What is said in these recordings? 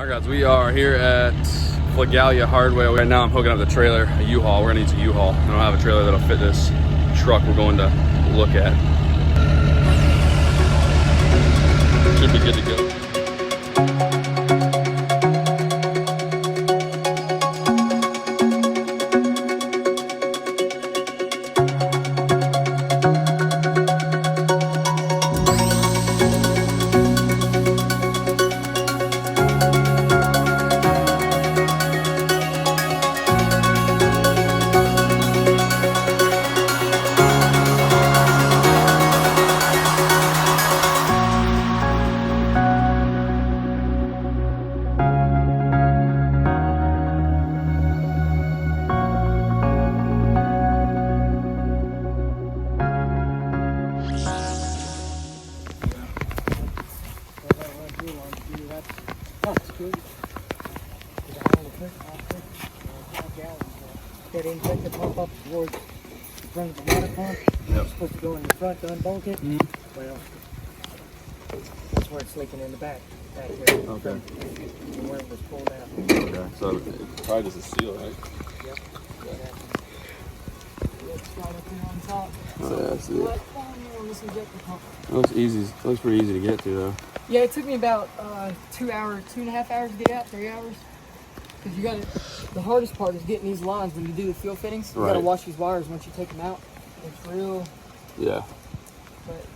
Alright guys, we are here at Flagalia Hardware. Right now I'm hooking up the trailer, a U-Haul. We're gonna use a U-Haul. I don't have a trailer that'll fit this truck we're going to look at. Should be good to go. That injector pump up towards the front of the water pump. It's supposed to go in the front to unbolt it. Well, that's where it's leaking in the back there. Okay. And where it was pulled out. Okay, so it's probably just a seal, right? Yep. It's got up there on top. Oh yeah, I see it. On this injector pump. It looks easy. It looks pretty easy to get to though. Yeah, it took me about 2.5 hours to get out, 3 hours. Because you got to, the hardest part is getting these lines when you do the fuel fittings. You got to wash these wires once you take them out. It's real. Yeah. But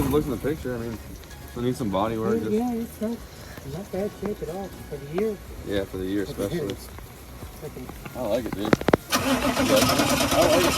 looks in the picture. I mean, we need some body work. Yeah, it's not bad shape at all for the year. Yeah, for the year especially. I like it, dude. I like it.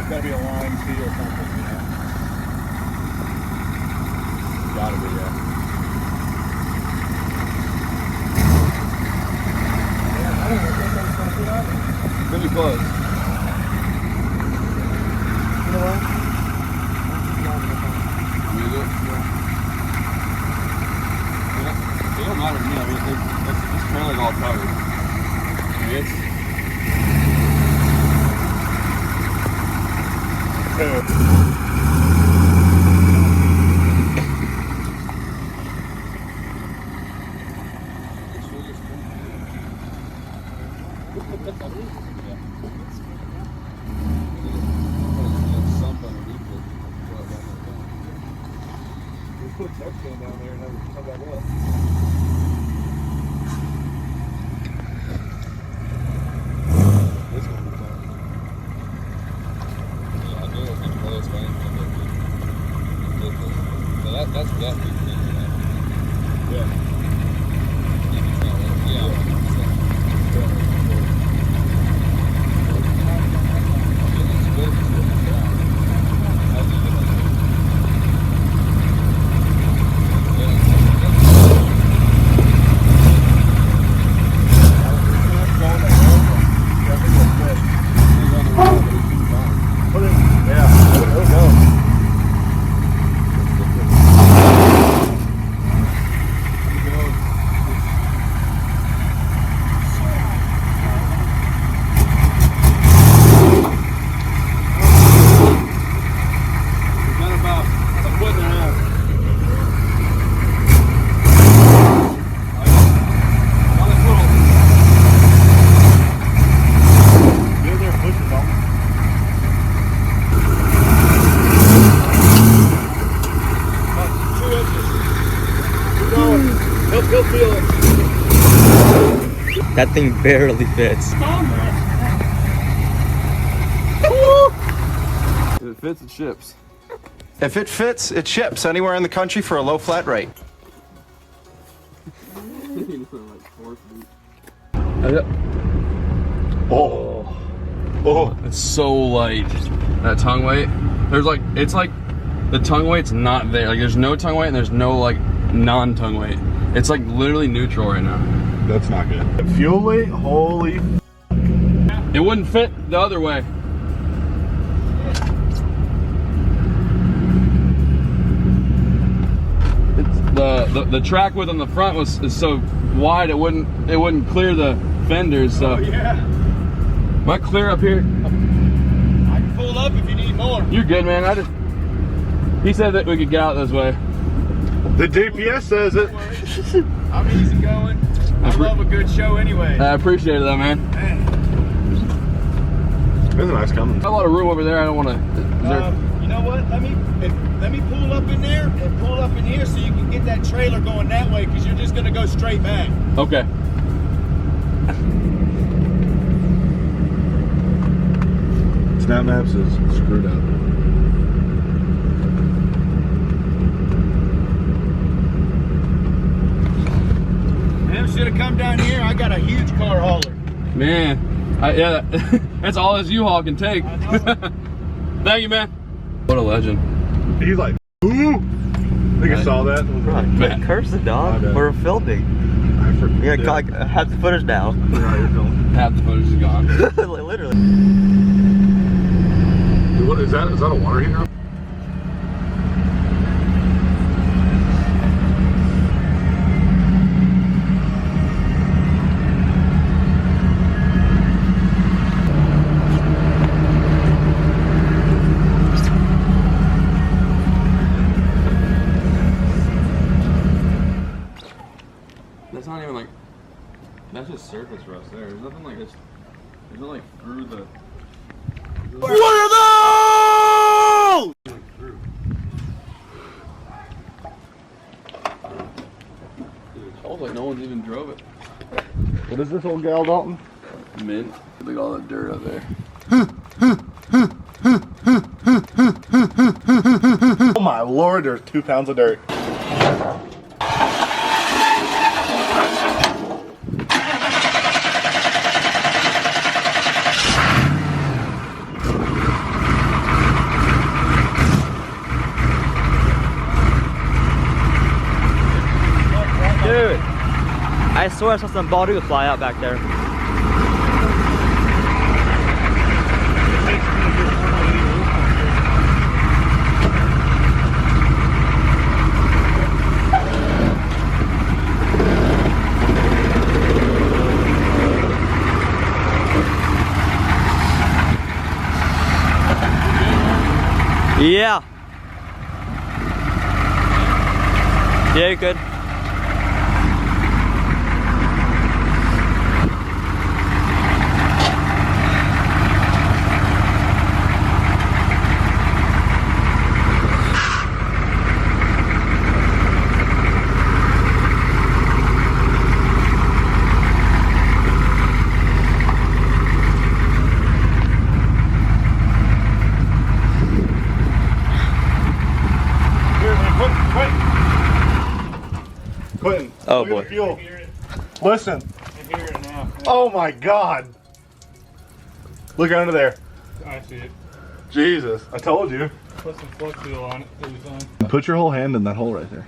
Gotta be a line fee or something, you know? Gotta be, yeah. Yeah, I don't think that's going to fit on it. Could be close. You know what? Use it? Yeah. It don't matter to me. I mean, this trailer's all covered. I mean, it's... Sump underneath it. put a tech can down there and have that up. That thing barely fits. If it fits, it ships. If it fits, it ships anywhere in the country for a low flat rate. Oh, oh, it's so light. That tongue weight. There's like, it's like the tongue weight's not there. Like there's no tongue weight and there's no like non-tongue weight. It's like literally neutral right now. That's not good. Fuel weight, holy. It wouldn't fit the other way. The track width on the front is so wide it wouldn't clear the fenders. So Oh, yeah. am I clear up here? I can pull up if you need more. You're good, man. He said that we could get out this way. The GPS says it. I'm easy going. I love a good show anyway. I appreciate it though, man. There's a nice coming. Got a lot of room over there. I don't want to. You know what? Let me pull up in there and pull up in here so you can get that trailer going that way because you're just going to go straight back. Okay. Snap Maps is screwed up. Man, should have come down here. I got a huge car hauler. Man, yeah, that's all this U-Haul can take. Thank you, man. What a legend. He's like, ooh. I think I saw that. Right. Curse the dog. We're filming. I forgot. Yeah, God, half the footage now. Yeah, you're filming. Half the footage is gone. Literally. Dude, what is that? Is that a water heater? That's not even like, that's just surface rust there. There's nothing like this. There's no like through the. What are those? It smells like no one's even drove it. What is this old gal, Dalton? Mint. Look at all that dirt up there. Oh my lord, there's 2 pounds of dirt. Dude, I swear I saw some bald eagle fly out back there. Yeah. Yeah, you're good. Quentin. Oh, Look at boy. the fuel. Listen. Oh my god. Look under there. I see it. Jesus. I told you. Put some flux seal on it. It'll be fine. Put your whole hand in that hole right there.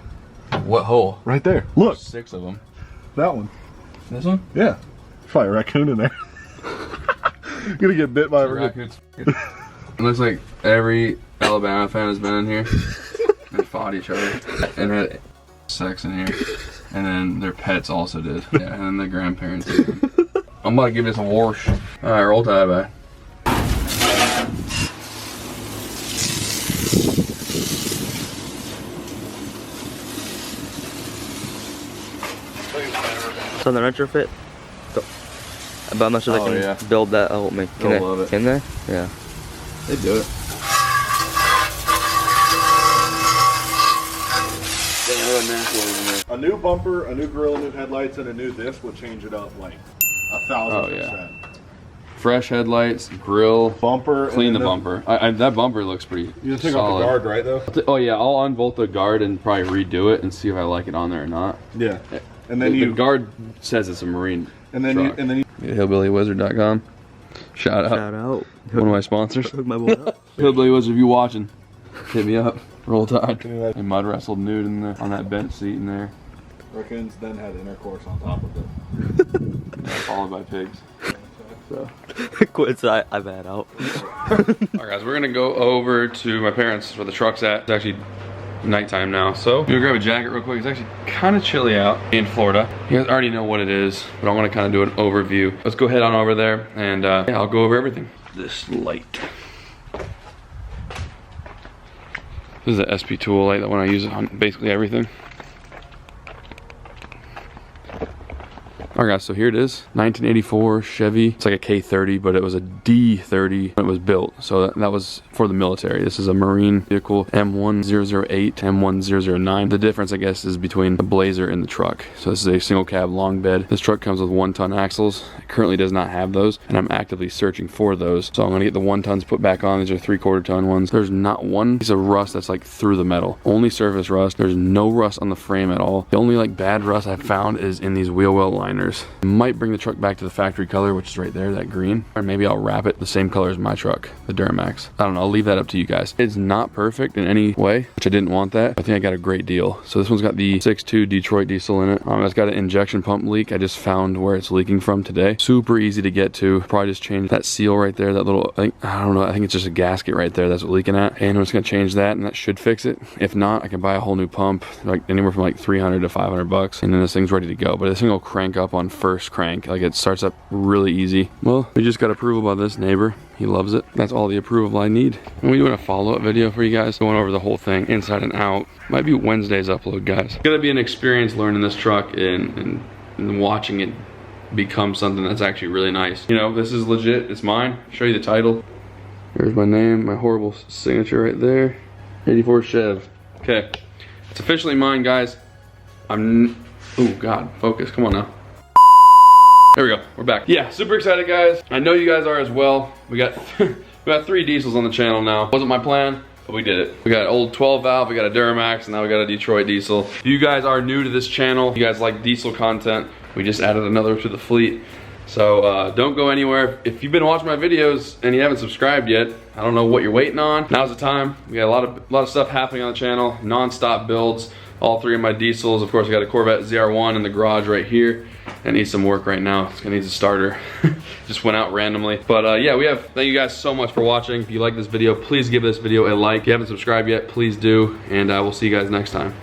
What hole? Right there. Look. 6 of them. That one. This one? Yeah. Probably a raccoon in there. Gonna get bit by a raccoon. Raccoons. It looks like every Alabama fan has been in here and fought each other and had sex in here. And then their pets also did. Yeah, and then the grandparents did. I'm about to give this a wash. Alright, roll tide back. So the retrofit? But I'm not sure they can yeah. build that. Oh, me. Can They'll they? love it. Can they? Yeah. They do it. A new bumper, a new grill, new headlights, and a new this will change it up like 1,000%. Fresh headlights, grill, Bumper. clean the bumper. That bumper looks pretty You just take solid. off the guard, right, though? Oh yeah, I'll unbolt the guard and probably redo it and see if I like it on there or not. Yeah. And then the guard says it's a marine truck. Hillbillywizard.com. Shout out. Shout out. One of my sponsors. Hook my boy up. Hillbilly Wizard, if you watching, hit me up. Roll Tide. They mud wrestled nude in on that bench seat in there. Rickens then had intercourse on top of it. Followed by pigs. So. Quits, I bad out. Alright guys, we're gonna go over to my parents where the truck's at. It's actually nighttime now, so I'm gonna grab a jacket real quick. It's actually kind of chilly out in Florida. You guys already know what it is, but I want to kind of do an overview. Let's go head on over there and yeah, I'll go over everything. This light. This is an SP tool light that when I use it on basically everything. Alright guys, so here it is, 1984 Chevy. It's like a K30, but it was a D30 when it was built. So that was for the military. This is a Marine vehicle, M1008, M1009. The difference, I guess, is between the Blazer and the truck. So this is a single cab long bed. This truck comes with 1-ton axles. It currently does not have those, and I'm actively searching for those. So I'm gonna get the 1-tons put back on. These are 3/4 ton ones. There's not one piece of rust that's like through the metal. Only surface rust. There's no rust on the frame at all. The only like bad rust I've found is in these wheel well liners. I might bring the truck back to the factory color, which is right there, that green. Or maybe I'll wrap it the same color as my truck, the Duramax. I don't know, I'll leave that up to you guys. It's not perfect in any way, which I didn't want that. I think I got a great deal. So this one's got the 6.2 Detroit diesel in it. It's got an injection pump leak. I just found where it's leaking from today. Super easy to get to. Probably just change that seal right there, that little, I don't know, I think it's just a gasket right there that's leaking at. And I'm just gonna change that and that should fix it. If not, I can buy a whole new pump, like anywhere from like 300 to 500 bucks. And then this thing's ready to go. But this thing will crank up on first crank. Like it starts up really easy. Well, we just got approval by this neighbor. He loves it. That's all the approval I need. And we're doing a follow-up video for you guys, going over the whole thing inside and out. Might be Wednesday's upload, guys. It's gonna be an experience learning this truck and watching it become something that's actually really nice. You know, this is legit. It's mine. I'll show you the title. Here's my name, my horrible signature right there. 84 Chev. Okay, it's officially mine, guys. Oh God, focus. Come on now. There we go, we're back. Yeah, super excited guys. I know you guys are as well. We got 3 diesels on the channel now. Wasn't my plan, but we did it. We got an old 12 valve, we got a Duramax, and now we got a Detroit diesel. If you guys are new to this channel, you guys like diesel content, we just added another to the fleet. So don't go anywhere. If you've been watching my videos and you haven't subscribed yet, I don't know what you're waiting on. Now's the time. We got a lot of stuff happening on the channel, non-stop builds. All 3 of my diesels. Of course, I got a Corvette ZR1 in the garage right here. It needs some work right now. It's gonna need a starter. Just went out randomly. But yeah, thank you guys so much for watching. If you like this video, please give this video a like. If you haven't subscribed yet, please do. And we'll see you guys next time.